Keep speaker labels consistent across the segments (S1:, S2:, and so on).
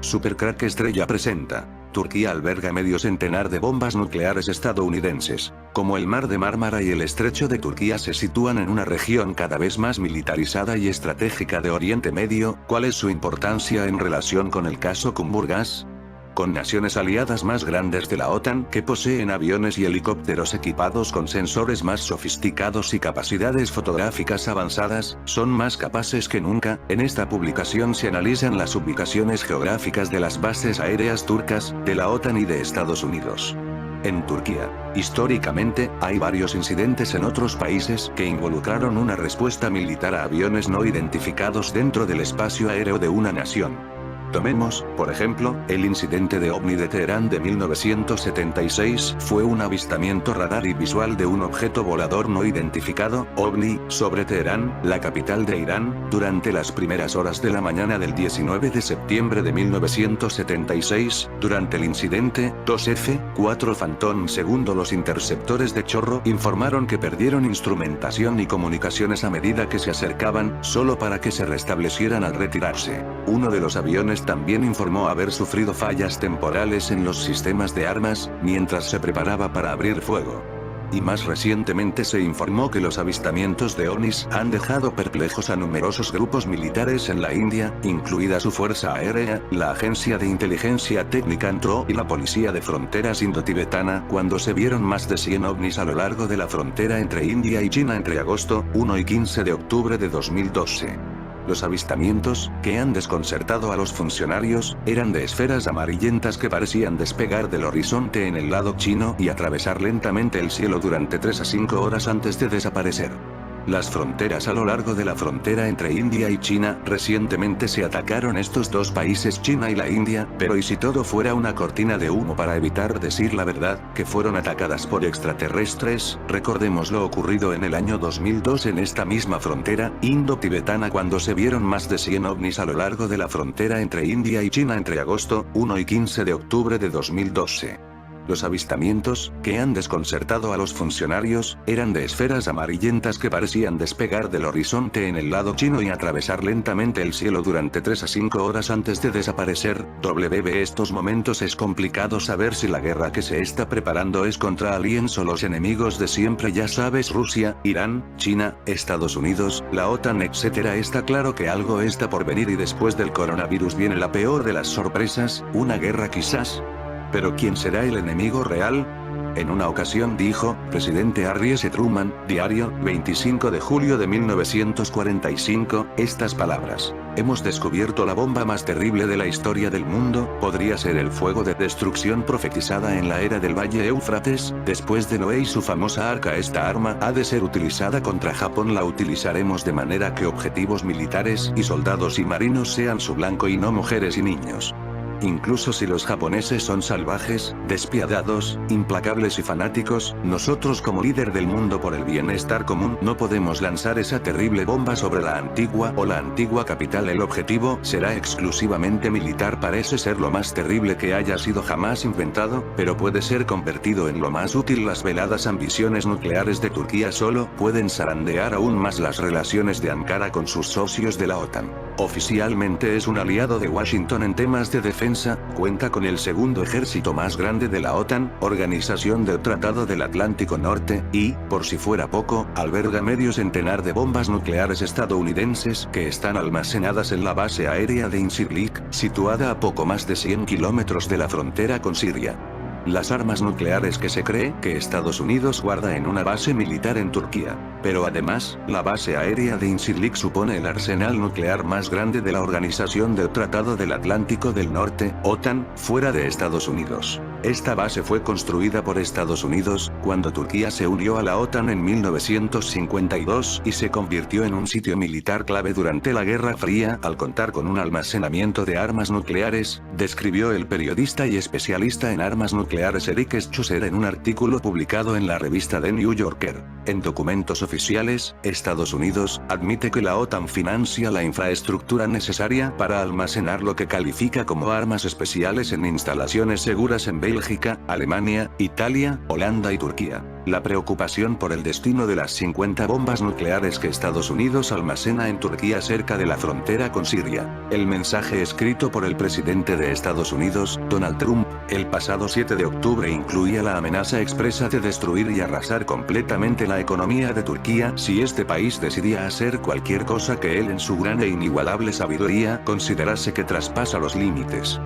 S1: Supercrack Estrella presenta. Turquía alberga medio centenar de bombas nucleares estadounidenses. Como el Mar de Mármara y el Estrecho de Turquía se sitúan en una región cada vez más militarizada y estratégica de Oriente Medio, ¿cuál es su importancia en relación con el caso Cumburgas? Con naciones aliadas más grandes de la OTAN que poseen aviones y helicópteros equipados con sensores más sofisticados y capacidades fotográficas avanzadas, son más capaces que nunca. En esta publicación se analizan las ubicaciones geográficas de las bases aéreas turcas, de la OTAN y de Estados Unidos. En Turquía, históricamente, hay varios incidentes en otros países que involucraron una respuesta militar a aviones no identificados dentro del espacio aéreo de una nación. Tomemos, por ejemplo, el incidente de OVNI de Teherán de 1976, fue un avistamiento radar y visual de un objeto volador no identificado, OVNI, sobre Teherán, la capital de Irán, durante las primeras horas de la mañana del 19 de septiembre de 1976, durante el incidente, 2F-4 Phantom segundo los interceptores de chorro informaron que perdieron instrumentación y comunicaciones a medida que se acercaban, solo para que se restablecieran al retirarse. Uno de los aviones también informó haber sufrido fallas temporales en los sistemas de armas, mientras se preparaba para abrir fuego. Y más recientemente se informó que los avistamientos de ovnis han dejado perplejos a numerosos grupos militares en la India, incluida su Fuerza Aérea, la Agencia de Inteligencia Técnica ANTRO y la Policía de Fronteras Indo-Tibetana, cuando se vieron más de 100 ovnis a lo largo de la frontera entre India y China entre agosto 1 y 15 de octubre de 2012. Los avistamientos, que han desconcertado a los funcionarios, eran de esferas amarillentas que parecían despegar del horizonte en el lado chino y atravesar lentamente el cielo durante 3 a 5 horas antes de desaparecer. Las fronteras a lo largo de la frontera entre India y China, recientemente se atacaron estos dos países, China y la India, pero ¿y si todo fuera una cortina de humo para evitar decir la verdad, que fueron atacadas por extraterrestres? Recordemos lo ocurrido en el año 2002 en esta misma frontera, indo-tibetana, cuando se vieron más de 100 ovnis a lo largo de la frontera entre India y China entre agosto 1 y 15 de octubre de 2012. Los avistamientos, que han desconcertado a los funcionarios, eran de esferas amarillentas que parecían despegar del horizonte en el lado chino y atravesar lentamente el cielo durante 3 a 5 horas antes de desaparecer. Estos momentos es complicado saber si la guerra que se está preparando es contra aliens o los enemigos de siempre, ya sabes, Rusia, Irán, China, Estados Unidos, la OTAN, etc. Está claro que algo está por venir y después del coronavirus viene la peor de las sorpresas, una guerra quizás. ¿Pero quién será el enemigo real? En una ocasión dijo, presidente Harry S. Truman, diario, 25 de julio de 1945, estas palabras: hemos descubierto la bomba más terrible de la historia del mundo, podría ser el fuego de destrucción profetizada en la era del Valle Éufrates, después de Noé y su famosa arca. Esta arma ha de ser utilizada contra Japón, la utilizaremos de manera que objetivos militares y soldados y marinos sean su blanco y no mujeres y niños. Incluso si los japoneses son salvajes, despiadados, implacables y fanáticos, nosotros como líder del mundo por el bienestar común no podemos lanzar esa terrible bomba sobre la antigua capital. El objetivo será exclusivamente militar. Parece ser lo más terrible que haya sido jamás inventado, pero puede ser convertido en lo más útil. Las veladas ambiciones nucleares de Turquía solo pueden zarandear aún más las relaciones de Ankara con sus socios de la OTAN. Oficialmente es un aliado de Washington en temas de defensa, cuenta con el segundo ejército más grande de la OTAN, Organización del Tratado del Atlántico Norte, y, por si fuera poco, alberga medio centenar de bombas nucleares estadounidenses que están almacenadas en la base aérea de Incirlik, situada a poco más de 100 kilómetros de la frontera con Siria. Las armas nucleares que se cree que Estados Unidos guarda en una base militar en Turquía. Pero además, la base aérea de Incirlik supone el arsenal nuclear más grande de la Organización del Tratado del Atlántico del Norte, OTAN, fuera de Estados Unidos. Esta base fue construida por Estados Unidos, cuando Turquía se unió a la OTAN en 1952 y se convirtió en un sitio militar clave durante la Guerra Fría al contar con un almacenamiento de armas nucleares, describió el periodista y especialista en armas nucleares Eric Schusser en un artículo publicado en la revista The New Yorker. En documentos oficiales, Estados Unidos admite que la OTAN financia la infraestructura necesaria para almacenar lo que califica como armas especiales en instalaciones seguras en Bélgica, Alemania, Italia, Holanda y Turquía. La preocupación por el destino de las 50 bombas nucleares que Estados Unidos almacena en Turquía cerca de la frontera con Siria. El mensaje escrito por el presidente de Estados Unidos, Donald Trump, el pasado 7 de octubre incluía la amenaza expresa de destruir y arrasar completamente la economía de Turquía si este país decidía hacer cualquier cosa que él en su gran e inigualable sabiduría considerase que traspasa los límites.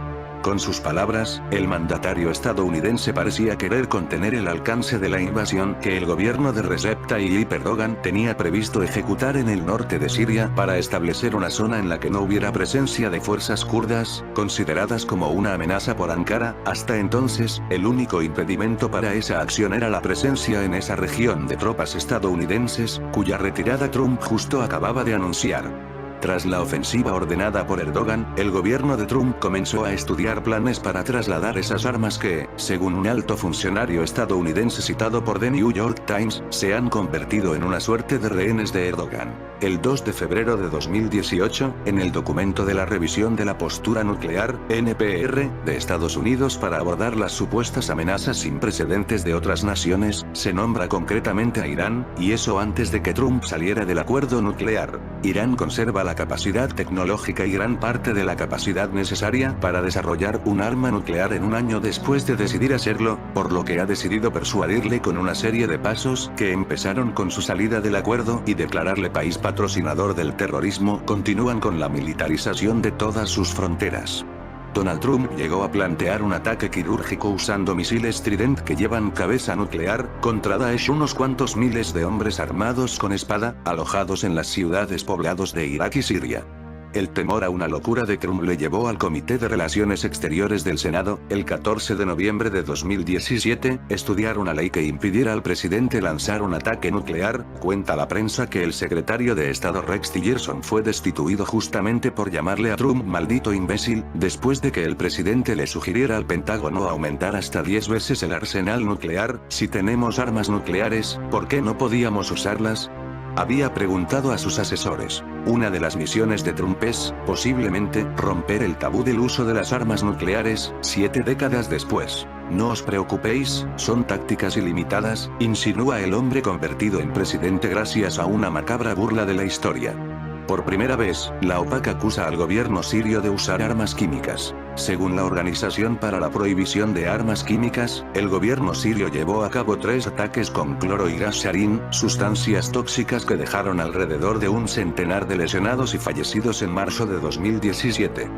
S1: Con sus palabras, el mandatario estadounidense parecía querer contener el alcance de la invasión que el gobierno de Recep Tayyip Erdogan tenía previsto ejecutar en el norte de Siria para establecer una zona en la que no hubiera presencia de fuerzas kurdas, consideradas como una amenaza por Ankara. Hasta entonces, el único impedimento para esa acción era la presencia en esa región de tropas estadounidenses, cuya retirada Trump justo acababa de anunciar. Tras la ofensiva ordenada por Erdogan, el gobierno de Trump comenzó a estudiar planes para trasladar esas armas que, según un alto funcionario estadounidense citado por The New York Times, se han convertido en una suerte de rehenes de Erdogan. El 2 de febrero de 2018, en el documento de la revisión de la postura nuclear, NPR, de Estados Unidos para abordar las supuestas amenazas sin precedentes de otras naciones, se nombra concretamente a Irán, y eso antes de que Trump saliera del acuerdo nuclear. Irán conserva la capacidad tecnológica y gran parte de la capacidad necesaria para desarrollar un arma nuclear en un año después de decidir hacerlo, por lo que ha decidido persuadirle con una serie de pasos que empezaron con su salida del acuerdo y declararle país patrocinador del terrorismo. Continúan con la militarización de todas sus fronteras. Donald Trump llegó a plantear un ataque quirúrgico usando misiles Trident que llevan cabeza nuclear, contra Daesh, unos cuantos miles de hombres armados con espada, alojados en las ciudades pobladas de Irak y Siria. El temor a una locura de Trump le llevó al Comité de Relaciones Exteriores del Senado, el 14 de noviembre de 2017, estudiar una ley que impidiera al presidente lanzar un ataque nuclear. Cuenta la prensa que el secretario de Estado Rex Tillerson fue destituido justamente por llamarle a Trump maldito imbécil, después de que el presidente le sugiriera al Pentágono aumentar hasta 10 veces el arsenal nuclear. Si tenemos armas nucleares, ¿por qué no podíamos usarlas?, había preguntado a sus asesores. Una de las misiones de Trump es, posiblemente, romper el tabú del uso de las armas nucleares, 7 décadas después. No os preocupéis, son tácticas ilimitadas, insinúa el hombre convertido en presidente gracias a una macabra burla de la historia. Por primera vez, la OPAC acusa al gobierno sirio de usar armas químicas. Según la Organización para la Prohibición de Armas Químicas, el gobierno sirio llevó a cabo 3 ataques con cloro y gas sarín, sustancias tóxicas que dejaron alrededor de un centenar de lesionados y fallecidos en marzo de 2017.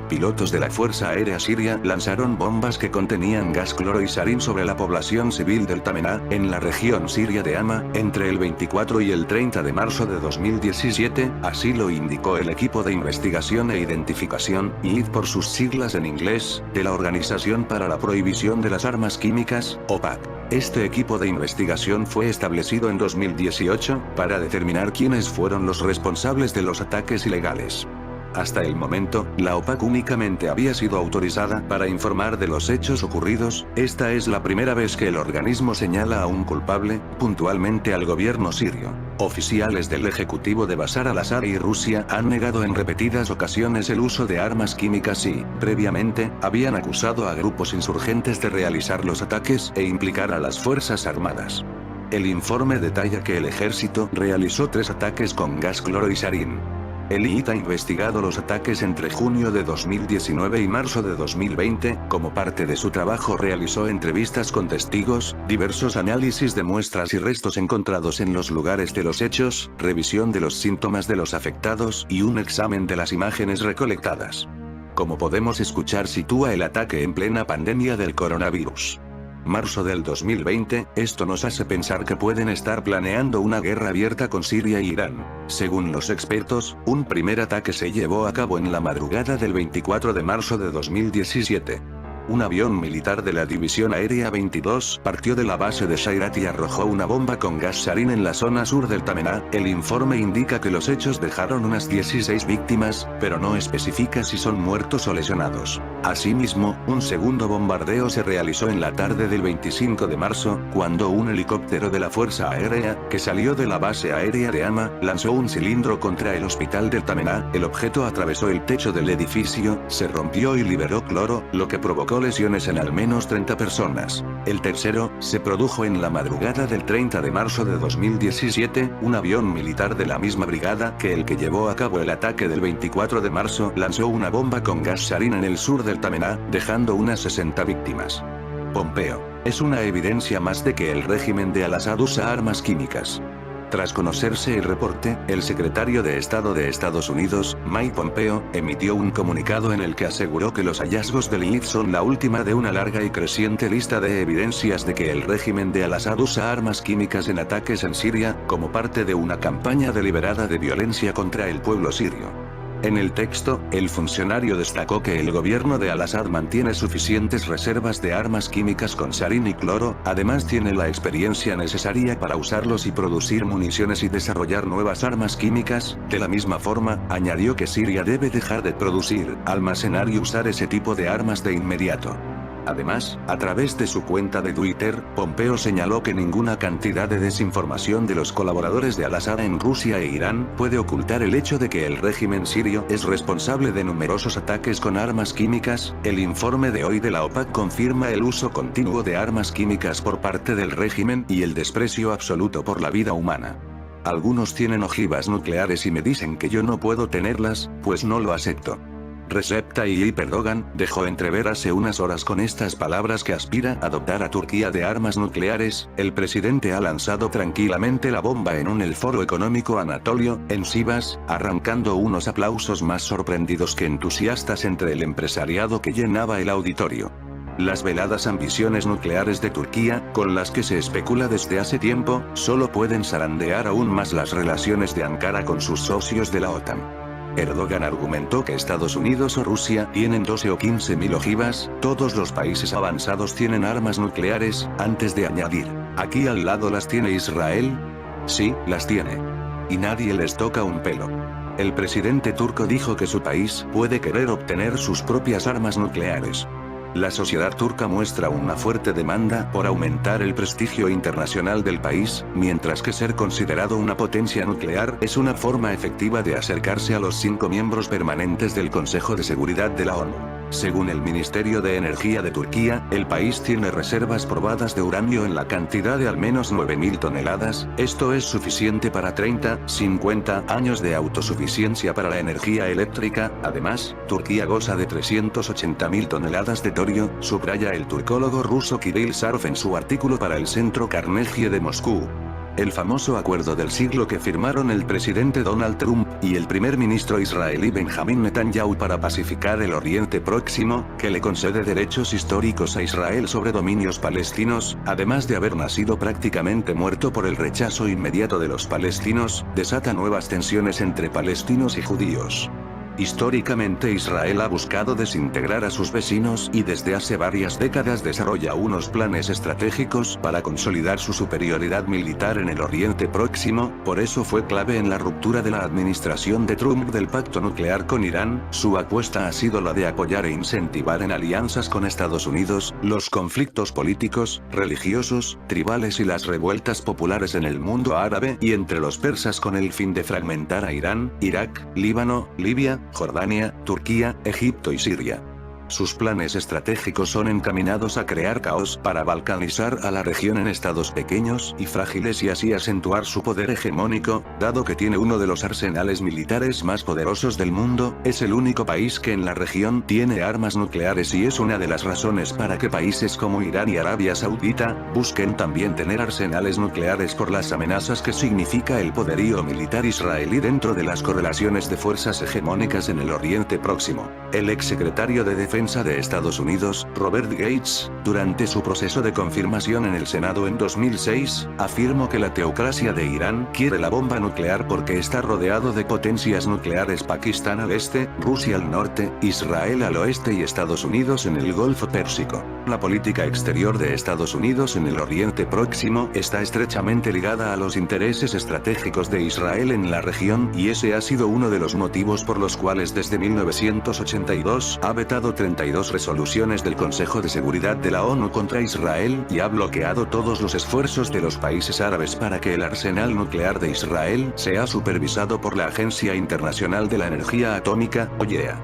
S1: Pilotos de la Fuerza Aérea Siria lanzaron bombas que contenían gas cloro y sarín sobre la población civil del Tamená, en la región siria de Hama, entre el 24 y el 30 de marzo de 2017, así lo indicó el equipo de investigación e identificación, IID por sus siglas en inglés, de la Organización para la Prohibición de las Armas Químicas, OPAC. Este equipo de investigación fue establecido en 2018, para determinar quiénes fueron los responsables de los ataques ilegales. Hasta el momento, la OPAC únicamente había sido autorizada para informar de los hechos ocurridos. Esta es la primera vez que el organismo señala a un culpable, puntualmente al gobierno sirio. Oficiales del Ejecutivo de Bashar al-Assad y Rusia han negado en repetidas ocasiones el uso de armas químicas y, previamente, habían acusado a grupos insurgentes de realizar los ataques e implicar a las Fuerzas Armadas. El informe detalla que el ejército realizó 3 ataques con gas cloro y sarín. El IIT ha investigado los ataques entre junio de 2019 y marzo de 2020, como parte de su trabajo realizó entrevistas con testigos, diversos análisis de muestras y restos encontrados en los lugares de los hechos, revisión de los síntomas de los afectados y un examen de las imágenes recolectadas. Como podemos escuchar, sitúa el ataque en plena pandemia del coronavirus. Marzo del 2020, esto nos hace pensar que pueden estar planeando una guerra abierta con Siria e Irán. Según los expertos, un primer ataque se llevó a cabo en la madrugada del 24 de marzo de 2017. Un avión militar de la División Aérea 22 partió de la base de Shayrat y arrojó una bomba con gas sarín en la zona sur del Tamená. El informe indica que los hechos dejaron unas 16 víctimas, pero no especifica si son muertos o lesionados. Asimismo, un segundo bombardeo se realizó en la tarde del 25 de marzo, cuando un helicóptero de la Fuerza Aérea, que salió de la base aérea de Hama, lanzó un cilindro contra el hospital del Tamená. El objeto atravesó el techo del edificio, se rompió y liberó cloro, lo que provocó lesiones en al menos 30 personas. El tercero, se produjo en la madrugada del 30 de marzo de 2017, un avión militar de la misma brigada que el que llevó a cabo el ataque del 24 de marzo lanzó una bomba con gas sarín en el sur del Tamená, dejando unas 60 víctimas. Pompeo. Es una evidencia más de que el régimen de Al-Assad usa armas químicas. Tras conocerse el reporte, el secretario de Estado de Estados Unidos, Mike Pompeo, emitió un comunicado en el que aseguró que los hallazgos del INIF son la última de una larga y creciente lista de evidencias de que el régimen de Al-Assad usa armas químicas en ataques en Siria, como parte de una campaña deliberada de violencia contra el pueblo sirio. En el texto, el funcionario destacó que el gobierno de Al-Assad mantiene suficientes reservas de armas químicas con sarín y cloro, además tiene la experiencia necesaria para usarlos y producir municiones y desarrollar nuevas armas químicas. De la misma forma, añadió que Siria debe dejar de producir, almacenar y usar ese tipo de armas de inmediato. Además, a través de su cuenta de Twitter, Pompeo señaló que ninguna cantidad de desinformación de los colaboradores de Al-Assad en Rusia e Irán puede ocultar el hecho de que el régimen sirio es responsable de numerosos ataques con armas químicas. El informe de hoy de la OPAC confirma el uso continuo de armas químicas por parte del régimen y el desprecio absoluto por la vida humana. Algunos tienen ojivas nucleares y me dicen que yo no puedo tenerlas, pues no lo acepto. Recep Tayyip Erdogan dejó entrever hace unas horas con estas palabras que aspira a dotar a Turquía de armas nucleares. El presidente ha lanzado tranquilamente la bomba en el Foro Económico Anatolio, en Sivas, arrancando unos aplausos más sorprendidos que entusiastas entre el empresariado que llenaba el auditorio. Las veladas ambiciones nucleares de Turquía, con las que se especula desde hace tiempo, solo pueden zarandear aún más las relaciones de Ankara con sus socios de la OTAN. Erdogan argumentó que Estados Unidos o Rusia tienen 12 o 15.000 ojivas, todos los países avanzados tienen armas nucleares, antes de añadir, ¿aquí al lado las tiene Israel? Sí, las tiene. Y nadie les toca un pelo. El presidente turco dijo que su país puede querer obtener sus propias armas nucleares. La sociedad turca muestra una fuerte demanda por aumentar el prestigio internacional del país, mientras que ser considerado una potencia nuclear es una forma efectiva de acercarse a los 5 miembros permanentes del Consejo de Seguridad de la ONU. Según el Ministerio de Energía de Turquía, el país tiene reservas probadas de uranio en la cantidad de al menos 9.000 toneladas, esto es suficiente para 30-50 años de autosuficiencia para la energía eléctrica. Además, Turquía goza de 380.000 toneladas de torio, subraya el turcólogo ruso Kirill Sarov en su artículo para el Centro Carnegie de Moscú. El famoso acuerdo del siglo que firmaron el presidente Donald Trump y el primer ministro israelí Benjamin Netanyahu para pacificar el Oriente Próximo, que le concede derechos históricos a Israel sobre dominios palestinos, además de haber nacido prácticamente muerto por el rechazo inmediato de los palestinos, desata nuevas tensiones entre palestinos y judíos. Históricamente Israel ha buscado desintegrar a sus vecinos y desde hace varias décadas desarrolla unos planes estratégicos para consolidar su superioridad militar en el Oriente Próximo. Por eso fue clave en la ruptura de la administración de Trump del pacto nuclear con Irán. Su apuesta ha sido la de apoyar e incentivar en alianzas con Estados Unidos, los conflictos políticos, religiosos, tribales y las revueltas populares en el mundo árabe y entre los persas con el fin de fragmentar a Irán, Irak, Líbano, Libia, Jordania, Turquía, Egipto y Siria. Sus planes estratégicos son encaminados a crear caos para balcanizar a la región en estados pequeños y frágiles y así acentuar su poder hegemónico. Dado que tiene uno de los arsenales militares más poderosos del mundo, es el único país que en la región tiene armas nucleares y es una de las razones para que países como Irán y Arabia Saudita busquen también tener arsenales nucleares por las amenazas que significa el poderío militar israelí dentro de las correlaciones de fuerzas hegemónicas en el Oriente Próximo. El exsecretario de Defensa de Estados Unidos, Robert Gates, durante su proceso de confirmación en el Senado en 2006, afirmó que la teocracia de Irán quiere la bomba nuclear porque está rodeado de potencias nucleares: Pakistán al este, Rusia al norte, Israel al oeste y Estados Unidos en el Golfo Pérsico. La política exterior de Estados Unidos en el Oriente Próximo está estrechamente ligada a los intereses estratégicos de Israel en la región y ese ha sido uno de los motivos por los cuales desde 1982 ha vetado 30 52 resoluciones del Consejo de Seguridad de la ONU contra Israel y ha bloqueado todos los esfuerzos de los países árabes para que el arsenal nuclear de Israel sea supervisado por la Agencia Internacional de la Energía Atómica, OIEA.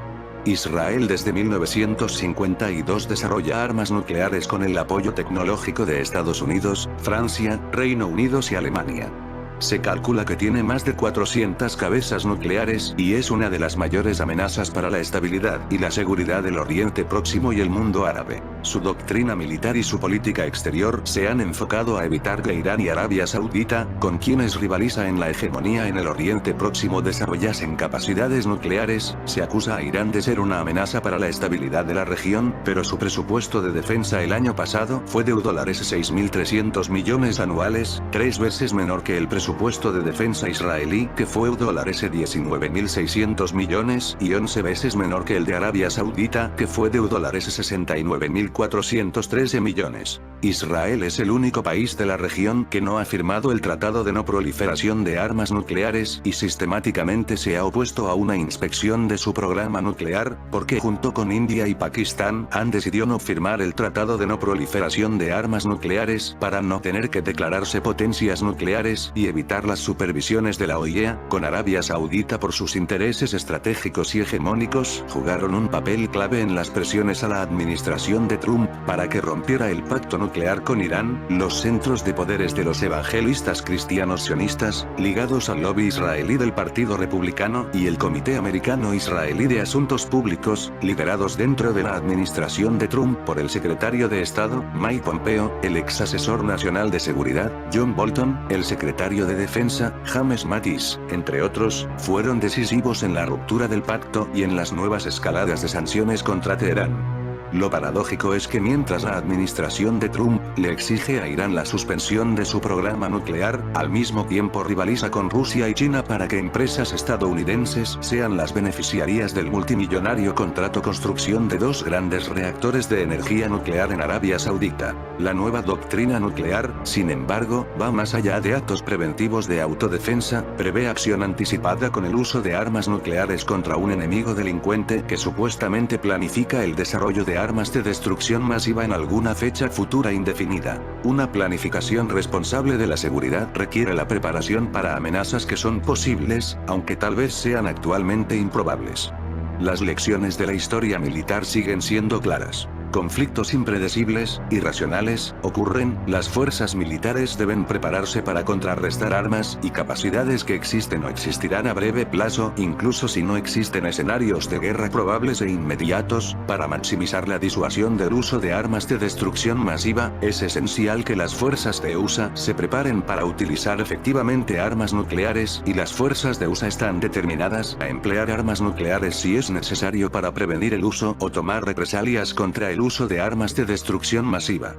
S1: Israel desde 1952 desarrolla armas nucleares con el apoyo tecnológico de Estados Unidos, Francia, Reino Unido y Alemania. Se calcula que tiene más de 400 cabezas nucleares y es una de las mayores amenazas para la estabilidad y la seguridad del Oriente Próximo y el mundo árabe. Su doctrina militar y su política exterior se han enfocado a evitar que Irán y Arabia Saudita, con quienes rivaliza en la hegemonía en el Oriente Próximo, desarrollasen capacidades nucleares. Se acusa a Irán de ser una amenaza para la estabilidad de la región, pero su presupuesto de defensa el año pasado fue de $6.300 millones anuales, 3 veces menor que el presupuesto de defensa israelí, que fue $19.600 millones, y 11 veces menor que el de Arabia Saudita, que fue de $69.413 millones. Israel es el único país de la región que no ha firmado el Tratado de No Proliferación de Armas Nucleares y sistemáticamente se ha opuesto a una inspección de su programa nuclear, porque junto con India y Pakistán han decidido no firmar el Tratado de No Proliferación de Armas Nucleares para no tener que declararse potencias nucleares y evitar las supervisiones de la OIEA. Con Arabia Saudita por sus intereses estratégicos y hegemónicos, jugaron un papel clave en las presiones a la administración de Trump para que rompiera el pacto nuclear con Irán. Los centros de poderes de los evangelistas cristianos sionistas, ligados al lobby israelí del Partido Republicano y el Comité Americano Israelí de Asuntos Públicos, liderados dentro de la administración de Trump por el secretario de Estado, Mike Pompeo, el ex asesor nacional de seguridad, John Bolton, el secretario de Defensa, James Mattis, entre otros, fueron decisivos en la ruptura del pacto y en las nuevas escaladas de sanciones contra Teherán. Lo paradójico es que mientras la administración de Trump le exige a Irán la suspensión de su programa nuclear, al mismo tiempo rivaliza con Rusia y China para que empresas estadounidenses sean las beneficiarias del multimillonario contrato construcción de 2 grandes reactores de energía nuclear en Arabia Saudita. La nueva doctrina nuclear, sin embargo, va más allá de actos preventivos de autodefensa, prevé acción anticipada con el uso de armas nucleares contra un enemigo delincuente que supuestamente planifica el desarrollo de armas de destrucción masiva en alguna fecha futura indefinida. Una planificación responsable de la seguridad requiere la preparación para amenazas que son posibles, aunque tal vez sean actualmente improbables. Las lecciones de la historia militar siguen siendo claras. Conflictos impredecibles, irracionales, ocurren, las fuerzas militares deben prepararse para contrarrestar armas y capacidades que existen o existirán a breve plazo, incluso si no existen escenarios de guerra probables e inmediatos. Para maximizar la disuasión del uso de armas de destrucción masiva, es esencial que las fuerzas de USA se preparen para utilizar efectivamente armas nucleares y las fuerzas de USA están determinadas a emplear armas nucleares si es necesario para prevenir el uso o tomar represalias contra el uso de armas de destrucción masiva.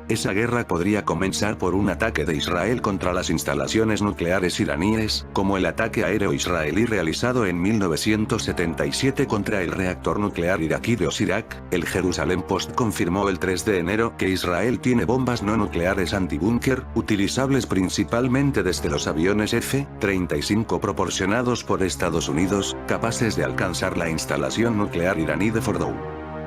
S1: Esa guerra podría comenzar por un ataque de Israel contra las instalaciones nucleares iraníes, como el ataque aéreo israelí realizado en 1977 contra el reactor nuclear iraquí de Osirak. El Jerusalem Post confirmó el 3 de enero que Israel tiene bombas no nucleares antibúnker, utilizables principalmente desde los aviones F-35 proporcionados por Estados Unidos, capaces de alcanzar la instalación nuclear iraní de Fordow.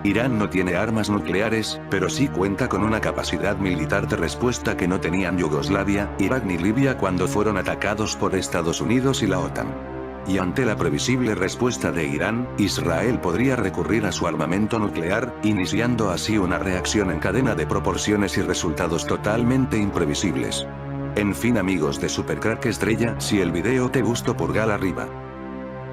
S1: Irán no tiene armas nucleares, pero sí cuenta con una capacidad militar de respuesta que no tenían Yugoslavia, Irak ni Libia cuando fueron atacados por Estados Unidos y la OTAN. Y ante la previsible respuesta de Irán, Israel podría recurrir a su armamento nuclear, iniciando así una reacción en cadena de proporciones y resultados totalmente imprevisibles. En fin amigos de Supercrack Estrella, si el video te gustó pulgar arriba.